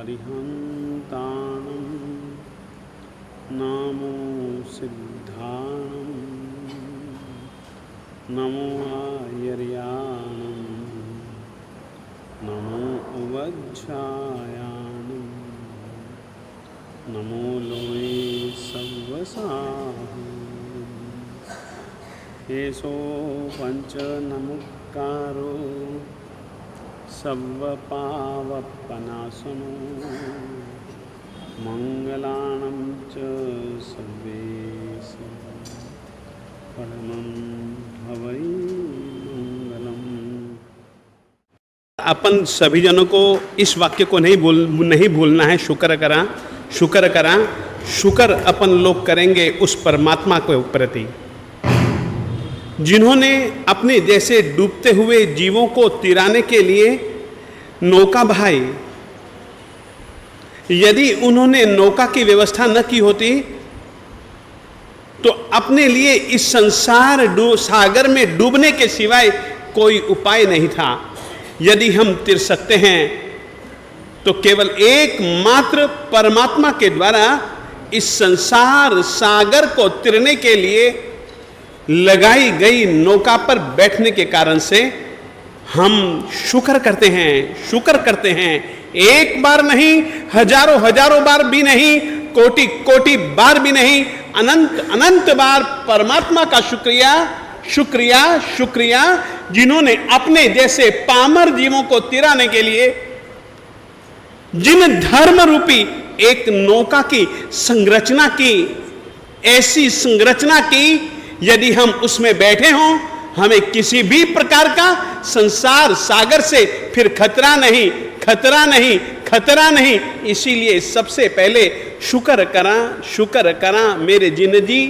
अरिहन्ताणं नमो सिद्धाणं नमो आयर्याणं नमो उवज्झायाणं नमो लोये सव्वसाहं एषो पञ्चनमुक्कारो सर्वपावपनाशनो मंगलानं च सर्वेश परमं हवै मंगलम। अपन सभी जनों को इस वाक्य को नहीं भूलना है। शुक्र करा, शुक्र करा, शुक्र अपन लोग करेंगे उस परमात्मा के प्रति जिन्होंने अपने जैसे डूबते हुए जीवों को तिराने के लिए नौका बहाई। यदि उन्होंने नौका की व्यवस्था न की होती तो अपने लिए इस संसार सागर में डूबने के सिवाय कोई उपाय नहीं था। यदि हम तिर सकते हैं तो केवल एकमात्र परमात्मा के द्वारा इस संसार सागर को तिरने के लिए लगाई गई नौका पर बैठने के कारण से हम शुक्र करते हैं, शुक्र करते हैं। एक बार नहीं, हजारों हजारों बार भी नहीं, कोटि कोटि बार भी नहीं, अनंत अनंत बार परमात्मा का शुक्रिया, शुक्रिया, शुक्रिया, जिन्होंने अपने जैसे पामर जीवों को तिराने के लिए जिन धर्म रूपी एक नौका की संरचना की, ऐसी संरचना की यदि हम उसमें बैठे हों, हमें किसी भी प्रकार का संसार सागर से फिर खतरा नहीं, खतरा नहीं, खतरा नहीं। इसीलिए सबसे पहले शुक्र करा, शुक्र करा मेरे जिंदगी,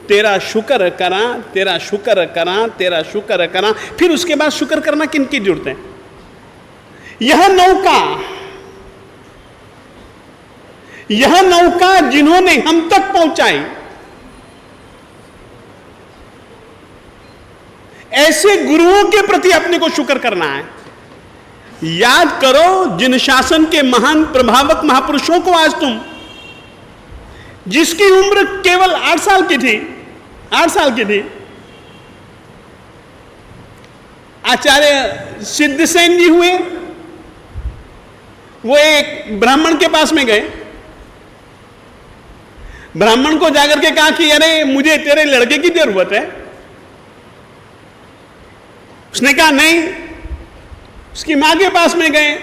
तेरा शुक्र करा, तेरा शुक्र करा, तेरा शुक्र करा। फिर उसके बाद शुक्र करना किन की जरूरत है? यह नौका जिन्होंने हम तक पहुंचाई, ऐसे गुरुओं के प्रति अपने को शुक्र करना है। याद करो जिन शासन के महान प्रभावक महापुरुषों को आज तुम, जिसकी उम्र केवल 8 साल की थी, 8 साल की थी, आचार्य सिद्धसेन जी हुए। वो एक ब्राह्मण के पास में गए, ब्राह्मण को जाकर के कहा कि अरे मुझे तेरे लड़के की जरूरत है। उसने कहा नहीं। उसकी मां के पास में गए,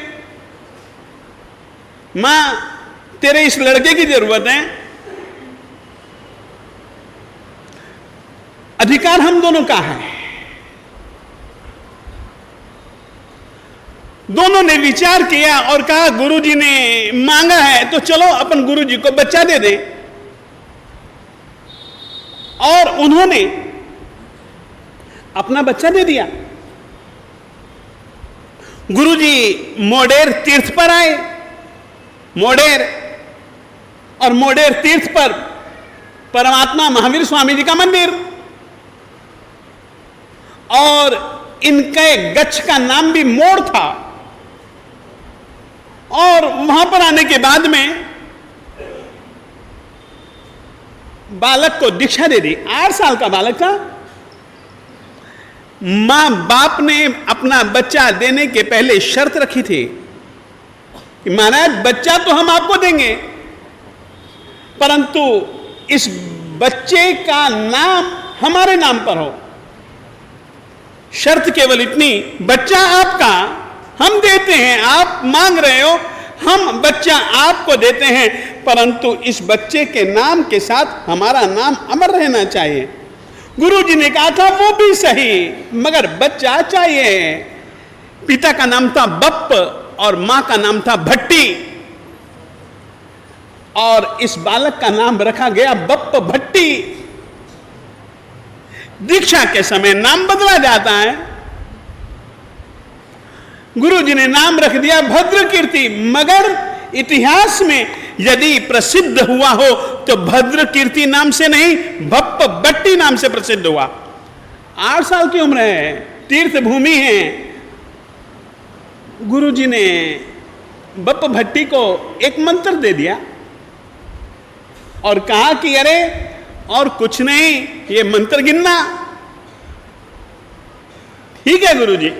मां तेरे इस लड़के की जरूरत है। अधिकार हम दोनों का है। दोनों ने विचार किया और कहा गुरुजी ने मांगा है तो चलो अपन गुरुजी को बच्चा दे दें। और उन्होंने अपना बच्चा दे दिया। गुरुजी मोडेर तीर्थ पर आए, मोडेर, और मोडेर तीर्थ पर परमात्मा महावीर स्वामी जी का मंदिर, और इनके गच्छ का नाम भी मोड़ था। और वहां पर आने के बाद में बालक को दीक्षा दे दी। 8 साल का बालक था। मां बाप ने अपना बच्चा देने के पहले शर्त रखी थी कि महाराज बच्चा तो हम आपको देंगे, परंतु इस बच्चे का नाम हमारे नाम पर हो। शर्त केवल इतनी, बच्चा आपका हम देते हैं, आप मांग रहे हो, हम बच्चा आपको देते हैं, परंतु इस बच्चे के नाम के साथ हमारा नाम अमर रहना चाहिए। गुरुजी ने कहा था वो भी सही, मगर बच्चा चाहिए। पिता का नाम था बप्प और मां का नाम था भट्टी, और इस बालक का नाम रखा गया बप्प भट्टी। दीक्षा के समय नाम बदला जाता है। गुरुजी ने नाम रख दिया भद्रकीर्ति, मगर इतिहास में यदि प्रसिद्ध हुआ हो तो भद्रकीर्ति नाम से नहीं, बप्प भट्टी नाम से प्रसिद्ध हुआ। 8 साल की उम्र है, तीर्थ भूमि है। गुरुजी ने बप्प भट्टी को एक मंत्र दे दिया और कहा कि अरे और कुछ नहीं, ये मंत्र गिनना। ठीक है गुरुजी,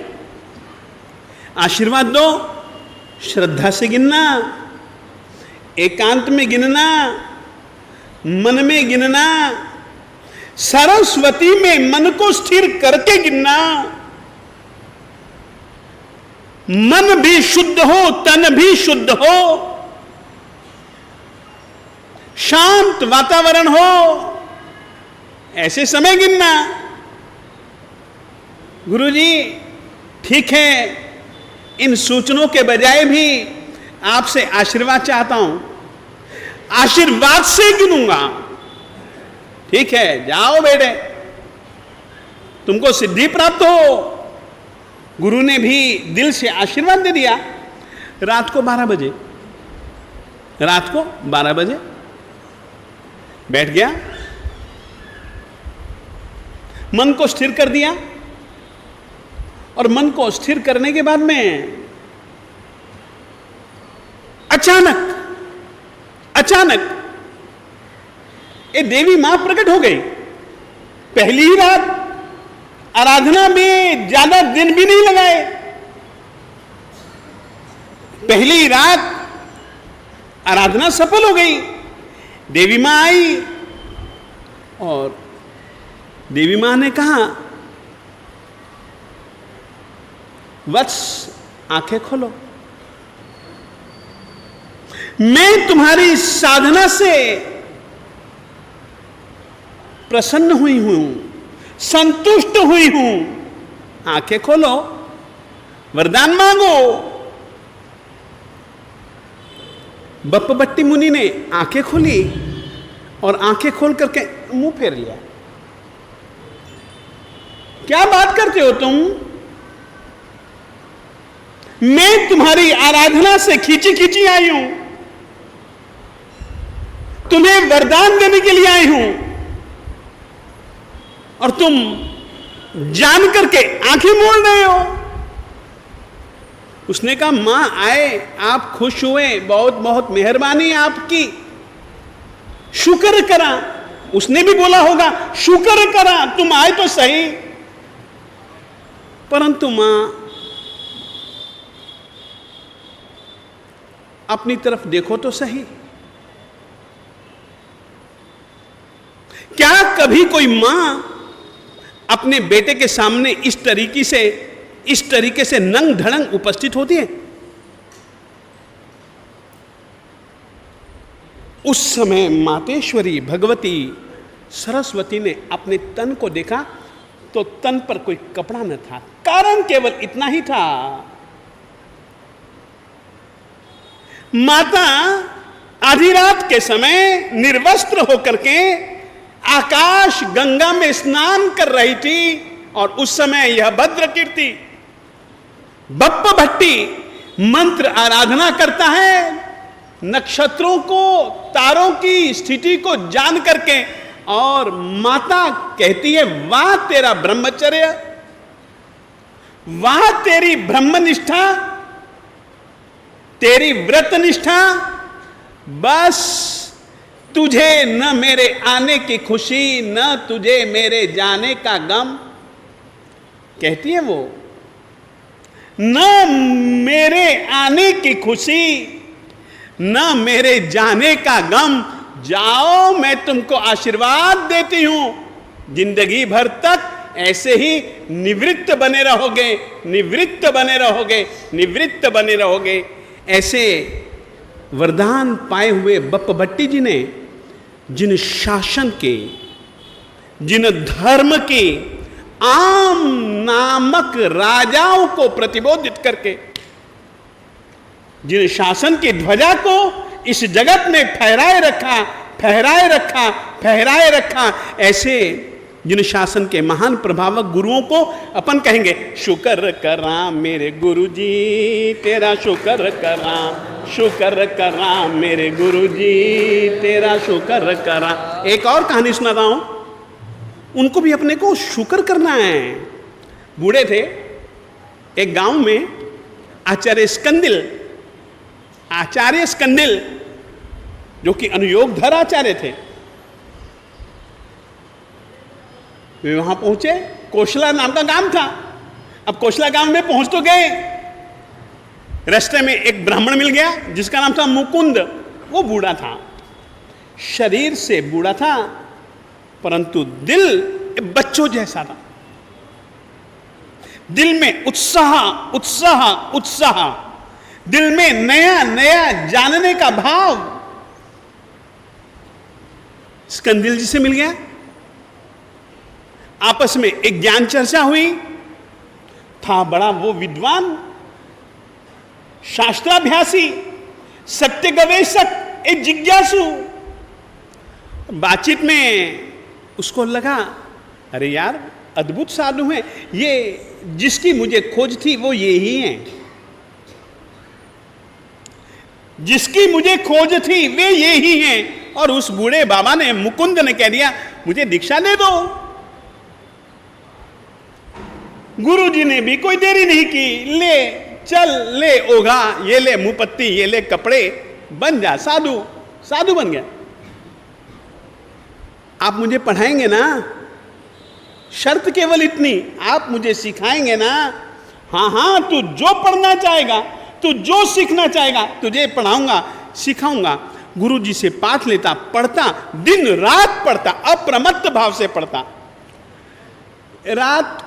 आशीर्वाद दो, श्रद्धा से गिनना, एकांत में गिनना, मन में गिनना, सरस्वती में मन को स्थिर करके गिनना। मन भी शुद्ध हो, तन भी शुद्ध हो, शांत वातावरण हो, ऐसे समय गिनना। गुरुजी ठीक है, इन सूचनों के बजाय भी आपसे आशीर्वाद चाहता हूं, आशीर्वाद से गिनूंगा। ठीक है, जाओ बेटे, तुमको सिद्धि प्राप्त हो। गुरु ने भी दिल से आशीर्वाद दे दिया। रात को 12 बजे, रात को 12 बजे बैठ गया, मन को स्थिर कर दिया। और मन को स्थिर करने के बाद में अचानक ये देवी मां प्रकट हो गई। पहली ही रात, आराधना में ज्यादा दिन भी नहीं लगाए, पहली रात आराधना सफल हो गई। देवी मां आई और देवी मां ने कहा, वत्स आंखें खोलो, मैं तुम्हारी साधना से प्रसन्न हुई हूं, संतुष्ट हुई हूं। आंखें खोलो, वरदान मांगो। बप्प भट्टी मुनि ने आंखें खोली और आंखें खोल करके मुंह फेर लिया। क्या बात करते हो तुम? मैं तुम्हारी आराधना से खींची खींची आई हूं, तुम्हें वरदान देने के लिए आई हूं, और तुम जान करके आंखें मोड़ रहे हो। उसने कहा, मां आए, आप खुश हुए, बहुत बहुत मेहरबानी आपकी, शुक्र करा। उसने भी बोला होगा, शुक्र करा, तुम आए तो सही। परंतु मां अपनी तरफ देखो तो सही। क्या कभी कोई मां अपने बेटे के सामने इस तरीके से नंग धड़ंग उपस्थित होती है? उस समय मातेश्वरी भगवती सरस्वती ने अपने तन को देखा तो तन पर कोई कपड़ा न था। कारण केवल इतना ही था, माता आधी रात के समय निर्वस्त्र होकर के आकाश गंगा में स्नान कर रही थी। और उस समय यह भद्रकीर्ति बप्प भट्टी मंत्र आराधना करता है, नक्षत्रों को, तारों की स्थिति को जान करके। और माता कहती है, वाह तेरा ब्रह्मचर्य, वाह तेरी ब्रह्मनिष्ठा, तेरी व्रत निष्ठा। बस तुझे न मेरे आने की खुशी, न तुझे मेरे जाने का गम। कहती है वो, न मेरे आने की खुशी, न मेरे जाने का गम। जाओ, मैं तुमको आशीर्वाद देती हूं, जिंदगी भर तक ऐसे ही निवृत्त बने रहोगे, निवृत्त बने रहोगे, निवृत्त बने रहोगे। ऐसे वरदान पाए हुए बप्प भट्टी जी ने जिन शासन के, जिन धर्म के आम नामक राजाओं को प्रतिबोधित करके, जिन शासन की ध्वजा को इस जगत में फहराए रखा, फहराए रखा, फहराए रखा, ऐसे जिन शासन के महान प्रभावक गुरुओं को अपन कहेंगे, शुक्र करा मेरे गुरुजी तेरा, शुक्र करा, शुक्र करा मेरे गुरुजी तेरा, शुक्र करा। एक और कहानी सुनाता हूं, उनको भी अपने को शुक्र करना है। बूढ़े थे एक गांव में, आचार्य स्कंदिल आचार्य स्कंदिल, जो कि अनुयोगधर आचार्य थे, वे वहां पहुंचे। कोशला नाम का गांव था। अब कोशला गांव में पहुंच तो गए, रास्ते में एक ब्राह्मण मिल गया जिसका नाम था मुकुंद। वो बूढ़ा था, शरीर से बूढ़ा था, परंतु दिल बच्चों जैसा था। दिल में उत्साह उत्साह उत्साह, दिल में नया नया जानने का भाव। स्कंदिल जी से मिल गया, आपस में एक ज्ञान चर्चा हुई। था बड़ा वो विद्वान, शास्त्राभ्यासी, सत्य गवेषक, एक जिज्ञासु। बातचीत में उसको लगा, अरे यार अद्भुत साधु हैं ये, जिसकी मुझे खोज थी वो ये ही हैं, जिसकी मुझे खोज थी वे ये ही हैं। और उस बूढ़े बाबा ने, मुकुंद ने कह दिया, मुझे दीक्षा दे दो। गुरुजी ने भी कोई देरी नहीं की, ले चल, ले ओघा, ये ले मुंहपत्ती, ये ले कपड़े, बन जा साधु। साधु बन गया। आप मुझे पढ़ाएंगे ना, शर्त केवल इतनी, आप मुझे सिखाएंगे ना। हाँ हाँ, तू जो पढ़ना चाहेगा, तू जो सीखना चाहेगा, तुझे पढ़ाऊंगा, सिखाऊंगा। गुरुजी से पाठ लेता, पढ़ता, दिन रात पढ़ता, अप्रमत्त भाव से पढ़ता। रात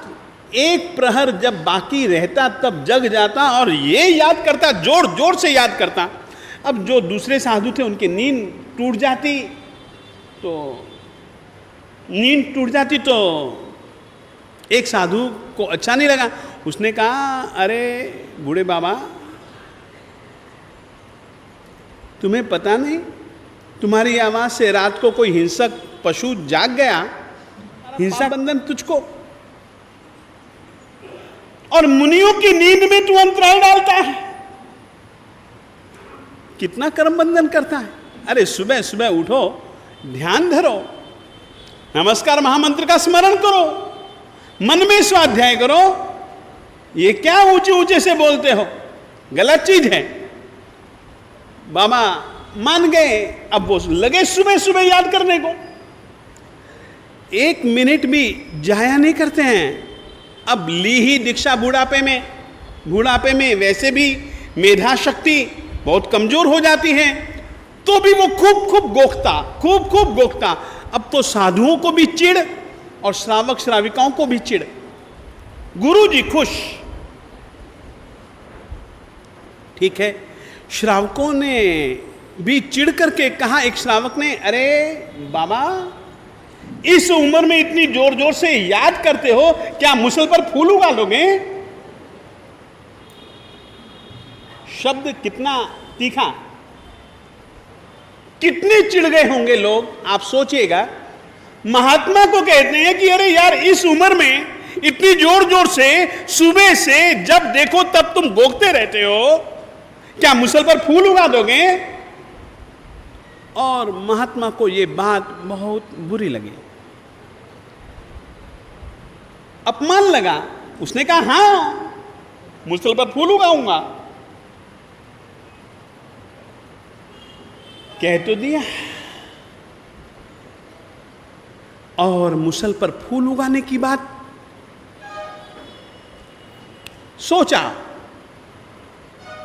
एक प्रहर जब बाकी रहता तब जग जाता और ये याद करता, जोर जोर से याद करता। अब जो दूसरे साधु थे उनकी नींद टूट जाती, तो एक साधु को अच्छा नहीं लगा। उसने कहा, अरे बूढ़े बाबा, तुम्हें पता नहीं, तुम्हारी आवाज से रात को कोई हिंसक पशु जाग गया, हिंसा बंधन तुझको, और मुनियों की नींद में तू अंतराय डालता है। कितना कर्म बंधन करता है। अरे सुबह सुबह उठो, ध्यान धरो, नमस्कार महामंत्र का स्मरण करो, मन में स्वाध्याय करो। ये क्या ऊंचे ऊंचे से बोलते हो, गलत चीज है। बाबा मान गए, अब वो लगे सुबह सुबह याद करने को। 1 मिनट भी जाया नहीं करते हैं। अब ली ही दीक्षा बुढ़ापे में वैसे भी मेधा शक्ति बहुत कमजोर हो जाती है, तो भी वो खूब गोखता। अब तो साधुओं को भी चिढ़ और श्रावक श्राविकाओं को भी चिढ़। गुरु जी खुश, ठीक है। श्रावकों ने भी चिढ़ करके कहा, एक श्रावक ने, अरे बाबा इस उम्र में इतनी जोर जोर से याद करते हो, क्या मुसल पर फूल उगा लोगे? शब्द कितना तीखा, कितने चिढ़ गए होंगे लोग, आप सोचिएगा। महात्मा को कहते हैं कि अरे यार इस उम्र में इतनी जोर जोर से सुबह से जब देखो तब तुम गोखते रहते हो, क्या मुसल पर फूल उगा दोगे? और महात्मा को यह बात बहुत बुरी लगी, अपमान लगा। उसने कहा, हां मुसल पर फूल उगाऊंगा, कह तो दिया। और मुसल पर फूल उगाने की बात सोचा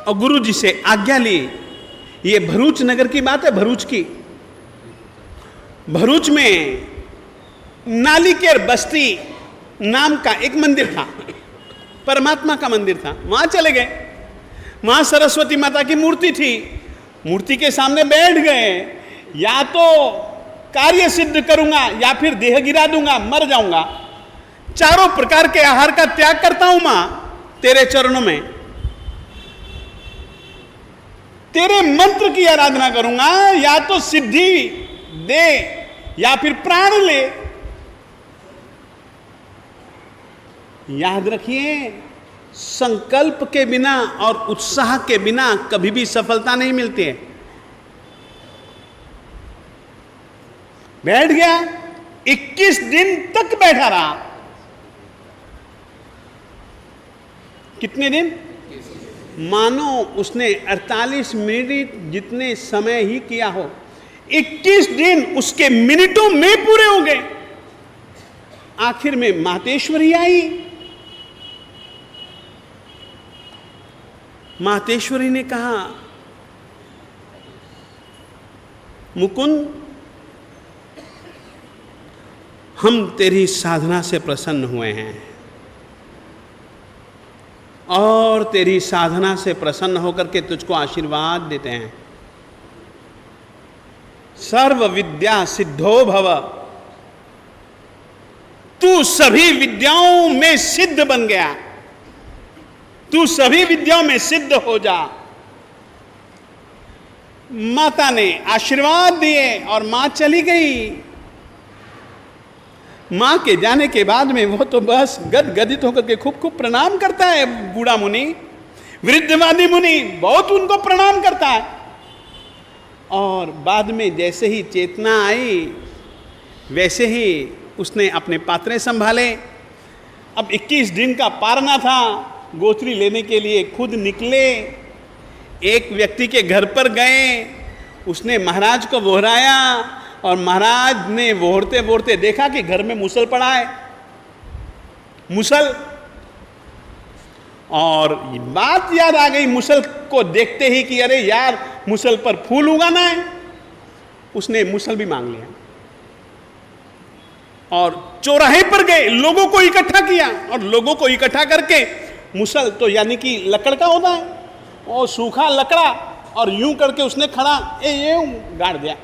और गुरु जी से आज्ञा ली। ये भरूच नगर की बात है, भरूच की। भरूच में नालिकेर बस्ती नाम का एक मंदिर था, परमात्मा का मंदिर था। वहां चले गए, वहां सरस्वती माता की मूर्ति थी। मूर्ति के सामने बैठ गए, या तो कार्य सिद्ध करूंगा या फिर देह गिरा दूंगा, मर जाऊंगा। चारों प्रकार के आहार का त्याग करता हूं मां, तेरे चरणों में तेरे मंत्र की आराधना करूंगा, या तो सिद्धि दे या फिर प्राण ले। याद रखिए, संकल्प के बिना और उत्साह के बिना कभी भी सफलता नहीं मिलती है। बैठ गया, 21 दिन तक बैठा रहा। कितने दिन? मानो उसने 48 मिनट जितने समय ही किया हो, 21 दिन उसके मिनटों में पूरे हो गए। आखिर में मातेश्वरी आई। मातेश्वरी ने कहा, मुकुंद, हम तेरी साधना से प्रसन्न हुए हैं और तेरी साधना से प्रसन्न होकर के तुझको आशीर्वाद देते हैं। सर्व विद्या सिद्धो भव, तू सभी विद्याओं में सिद्ध बन गया, तू सभी विद्याओं में सिद्ध हो जा। माता ने आशीर्वाद दिए और मां चली गई। मां के जाने के बाद में वो तो बस गदगदित होकर के खूब खूब प्रणाम करता है। बूढ़ा मुनि, वृद्धवादी मुनि बहुत उनको प्रणाम करता है। और बाद में जैसे ही चेतना आई वैसे ही उसने अपने पात्रे संभाले। अब 21 दिन का पारना था, गोचरी लेने के लिए खुद निकले। एक व्यक्ति के घर पर गए, उसने महाराज को बोहराया और महाराज ने बोहरते बोहरते देखा कि घर में मुसल पड़ा है, मुसल। और बात याद आ गई मुसल को देखते ही कि अरे यार, मुसल पर फूल उगाना है। उसने मुसल भी मांग लिया और चौराहे पर गए, लोगों को इकट्ठा किया और लोगों को इकट्ठा करके मुसल तो यानी कि लकड़ का होता है, और सूखा लकड़ा, और यूं करके उसने खड़ा यूं गाड़ दिया।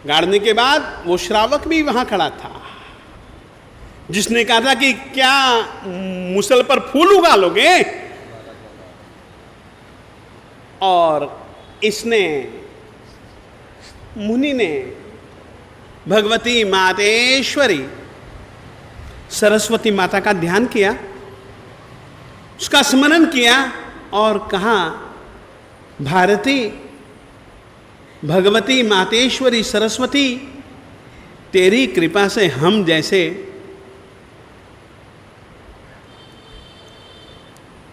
गाड़ने के बाद वो श्रावक भी वहां खड़ा था, जिसने कहा था कि क्या मुसल पर फूल उगा लोगे। और इसने, मुनि ने भगवती मातेश्वरी सरस्वती माता का ध्यान किया, उसका स्मरण किया और कहा, भारती, भगवती मातेश्वरी सरस्वती, तेरी कृपा से हम जैसे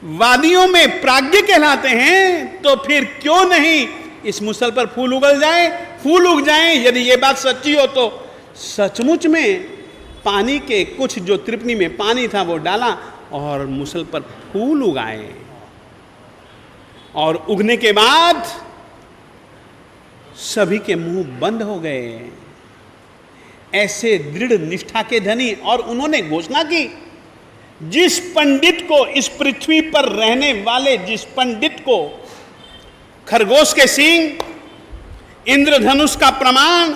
वादियों में प्राज्ञ कहलाते हैं, तो फिर क्यों नहीं इस मुसल पर फूल उगल जाए, फूल उग जाए। यदि ये बात सच्ची हो तो सचमुच में पानी के कुछ जो त्रिपनी में पानी था वो डाला और मुसल पर फूल उगाए। और उगने के बाद सभी के मुंह बंद हो गए। ऐसे दृढ़ निष्ठा के धनी। और उन्होंने घोषणा की, जिस पंडित को, इस पृथ्वी पर रहने वाले जिस पंडित को खरगोश के सींग, इंद्रधनुष का प्रमाण,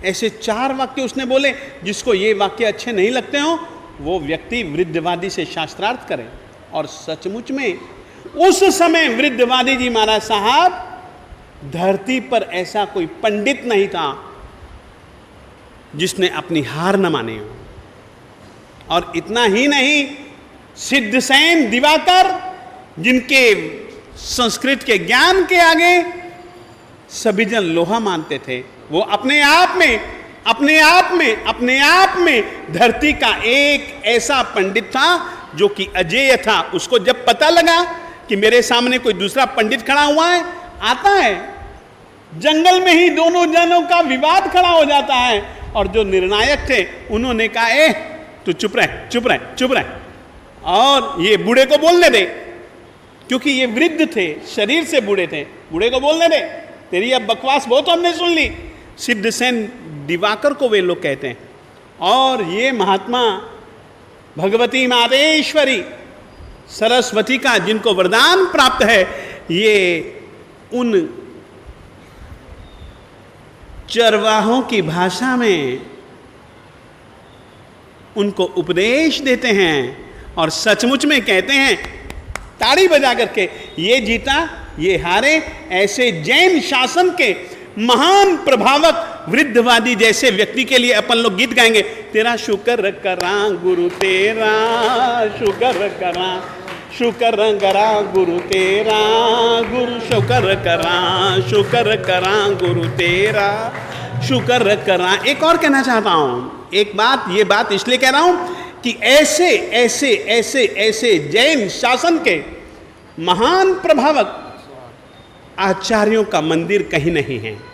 ऐसे 4 वाक्य उसने बोले। जिसको ये वाक्य अच्छे नहीं लगते हो वो व्यक्ति वृद्धवादी से शास्त्रार्थ करे। और सचमुच में उस समय वृद्धवादी जी महाराज साहब, धरती पर ऐसा कोई पंडित नहीं था जिसने अपनी हार न मानी हो। और इतना ही नहीं, सिद्धसेन दिवाकर, जिनके संस्कृत के ज्ञान के आगे सभी जन लोहा मानते थे, वो अपने आप में धरती का एक ऐसा पंडित था जो कि अजेय था। उसको जब पता लगा कि मेरे सामने कोई दूसरा पंडित खड़ा हुआ है, आता है, जंगल में ही दोनों जनों का विवाद खड़ा हो जाता है। और जो निर्णायक थे उन्होंने कहा, तू चुप रहे, और ये बूढ़े को बोलने दे, क्योंकि ये वृद्ध थे, शरीर से बूढ़े थे, बूढ़े को बोलने दे, तेरी अब बकवास बहुत हमने सुन ली। सिद्धसेन दिवाकर को वे लोग कहते हैं। और ये महात्मा भगवती मातेश्वरी सरस्वती का जिनको वरदान प्राप्त है, ये उन चरवाहों की भाषा में उनको उपदेश देते हैं और सचमुच में कहते हैं ताड़ी बजा करके, ये जीता ये हारे। ऐसे जैन शासन के महान प्रभावक वृद्धवादी जैसे व्यक्ति के लिए अपन लोग गीत गाएंगे, तेरा शुक्र करा गुरु तेरा, शुक्र करा, शुक्र करा गुरु तेरा, गुरु शुक्र करा गुरु तेरा, शुक्र करा। एक और कहना चाहता हूं, एक बात, ये बात इसलिए कह रहा हूं कि ऐसे ऐसे ऐसे ऐसे जैन शासन के महान प्रभावक आचार्यों का मंदिर कहीं नहीं है।